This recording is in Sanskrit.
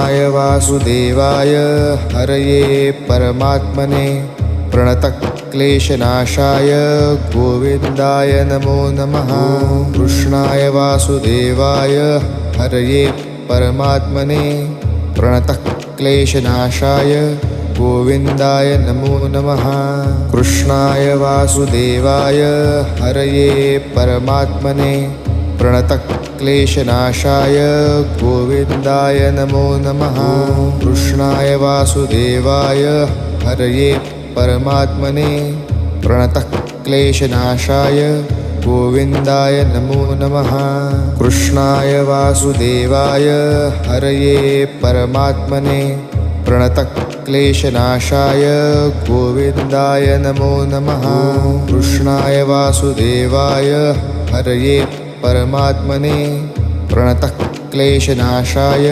वासुदेवाय हरये परमात्मने प्रणतक्लेशनाशाय गोविन्दाय नमो नमः। कृष्णाय वासुदेवाय हरये परमात्मने प्रणतक्लेशनाशाय गोविन्दाय नमो नमः। कृष्णाय वासुदेवाय हरये परमात्मने प्रणतक्लेशनाशाय गोविन्दाय नमो नमः। कृष्णाय वासुदेवाय हरये परमात्मने प्रणतक्लेशनाशाय गोविन्दाय नमो नमः। कृष्णाय वासुदेवाय हरये परमात्मने प्रणतक्लेशनाशाय गोविन्दाय नमो नमः। कृष्णाय वासुदेवाय हरये परमात्मने प्रणतक्लेशनाशाय